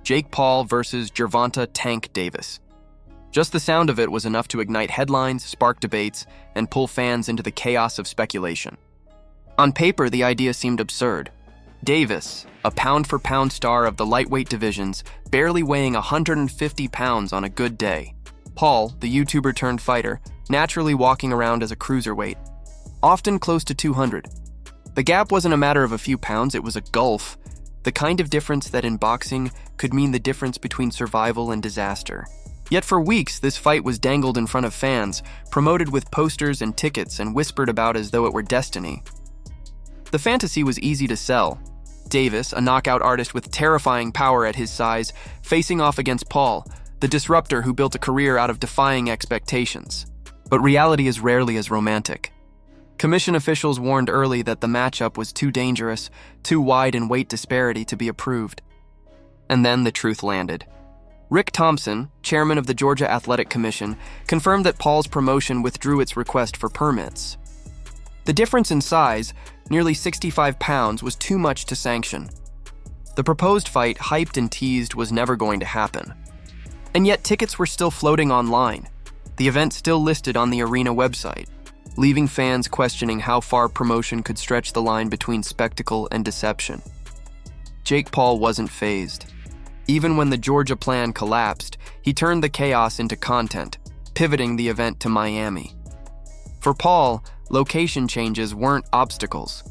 Jake Paul versus Gervonta Tank Davis. Just the sound of it was enough to ignite headlines, spark debates, and pull fans into the chaos of speculation. On paper, the idea seemed absurd. Davis, a pound-for-pound star of the lightweight divisions, barely weighing 150 pounds on a good day. Paul, the YouTuber-turned-fighter, naturally walking around as a cruiserweight, often close to 200. The gap wasn't a matter of a few pounds, it was a gulf, the kind of difference that in boxing could mean the difference between survival and disaster. Yet for weeks, this fight was dangled in front of fans, promoted with posters and tickets, and whispered about as though it were destiny. The fantasy was easy to sell. Davis, a knockout artist with terrifying power at his size, facing off against Paul, the disruptor who built a career out of defying expectations. But reality is rarely as romantic. Commission officials warned early that the matchup was too dangerous, too wide in weight disparity to be approved. And then the truth landed. Rick Thompson, chairman of the Georgia Athletic Commission, confirmed that Paul's promotion withdrew its request for permits. The difference in size, nearly 65 pounds, was too much to sanction. The proposed fight, hyped and teased, was never going to happen. And yet tickets were still floating online, the event still listed on the arena website, leaving fans questioning how far promotion could stretch the line between spectacle and deception. Jake Paul wasn't fazed. Even when the Georgia plan collapsed, he turned the chaos into content, pivoting the event to Miami. For Paul, location changes weren't obstacles.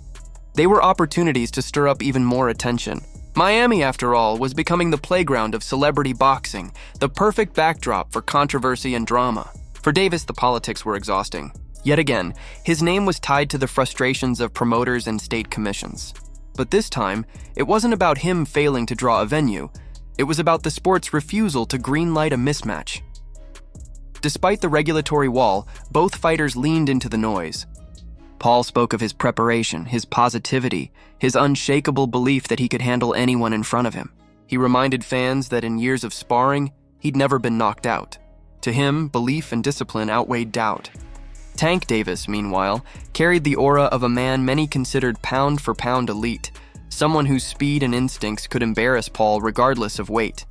They were opportunities to stir up even more attention. Miami, after all, was becoming the playground of celebrity boxing, the perfect backdrop for controversy and drama. For Davis, the politics were exhausting. Yet again, his name was tied to the frustrations of promoters and state commissions. But this time, it wasn't about him failing to draw a venue. It was about the sport's refusal to greenlight a mismatch. Despite the regulatory wall, both fighters leaned into the noise. Paul spoke of his preparation, his positivity, his unshakable belief that he could handle anyone in front of him. He reminded fans that in years of sparring, he'd never been knocked out. To him, belief and discipline outweighed doubt. Tank Davis, meanwhile, carried the aura of a man many considered pound-for-pound elite, someone whose speed and instincts could embarrass Paul regardless of weight.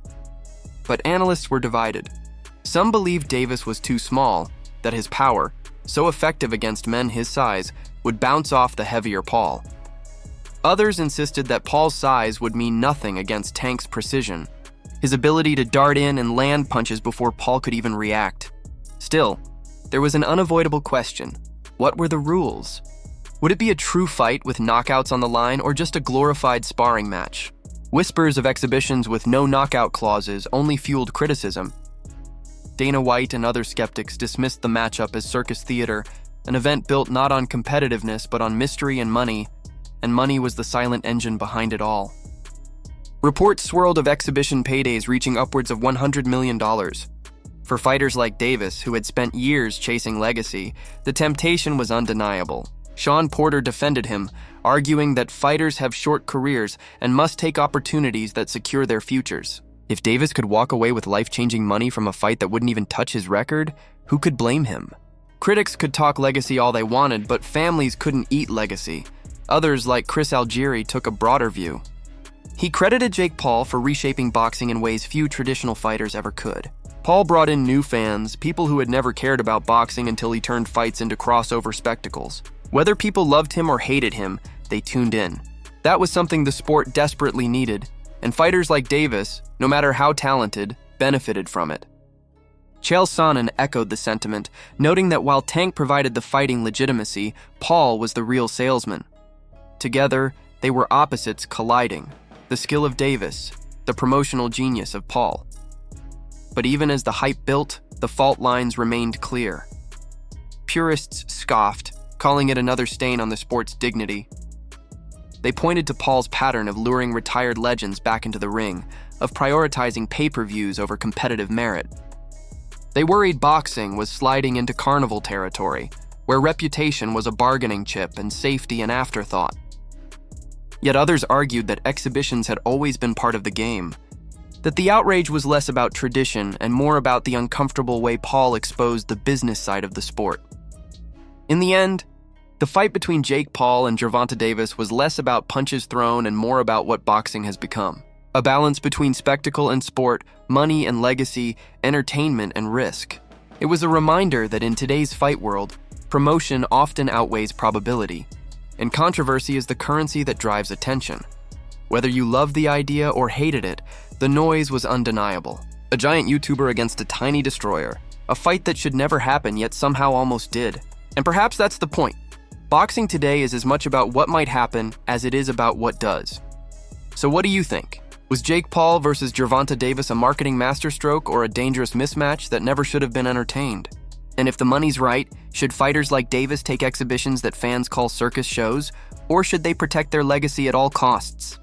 But analysts were divided. Some believed Davis was too small, that his power, so effective against men his size, would bounce off the heavier Paul. Others insisted that Paul's size would mean nothing against Tank's precision, his ability to dart in and land punches before Paul could even react. Still, there was an unavoidable question. What were the rules? Would it be a true fight with knockouts on the line or just a glorified sparring match? Whispers of exhibitions with no knockout clauses only fueled criticism. Dana White and other skeptics dismissed the matchup as circus theater, an event built not on competitiveness but on mystery and money was the silent engine behind it all. Reports swirled of exhibition paydays reaching upwards of $100 million. For fighters like Davis, who had spent years chasing legacy, the temptation was undeniable. Sean Porter defended him, arguing that fighters have short careers and must take opportunities that secure their futures. If Davis could walk away with life-changing money from a fight that wouldn't even touch his record, who could blame him? Critics could talk legacy all they wanted, but families couldn't eat legacy. Others, like Chris Algieri, took a broader view. He credited Jake Paul for reshaping boxing in ways few traditional fighters ever could. Paul brought in new fans, people who had never cared about boxing until he turned fights into crossover spectacles. Whether people loved him or hated him, they tuned in. That was something the sport desperately needed, and fighters like Davis, no matter how talented, benefited from it. Chael Sonnen echoed the sentiment, noting that while Tank provided the fighting legitimacy, Paul was the real salesman. Together, they were opposites colliding, the skill of Davis, the promotional genius of Paul. But even as the hype built, the fault lines remained clear. Purists scoffed, calling it another stain on the sport's dignity. They pointed to Paul's pattern of luring retired legends back into the ring, of prioritizing pay-per-views over competitive merit. They worried boxing was sliding into carnival territory, where reputation was a bargaining chip and safety an afterthought. Yet others argued that exhibitions had always been part of the game, that the outrage was less about tradition and more about the uncomfortable way Paul exposed the business side of the sport. In the end, the fight between Jake Paul and Gervonta Davis was less about punches thrown and more about what boxing has become. a balance between spectacle and sport, money and legacy, entertainment and risk. It was a reminder that in today's fight world, promotion often outweighs probability, and controversy is the currency that drives attention. Whether you loved the idea or hated it, the noise was undeniable. A giant YouTuber against a tiny destroyer, a fight that should never happen yet somehow almost did. And perhaps that's the point. Boxing today is as much about what might happen as it is about what does. So what do you think? Was Jake Paul versus Gervonta Davis a marketing masterstroke or a dangerous mismatch that never should have been entertained? And if the money's right, should fighters like Davis take exhibitions that fans call circus shows, or should they protect their legacy at all costs?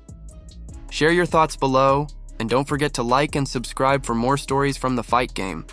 Share your thoughts below, and don't forget to like and subscribe for more stories from the fight game.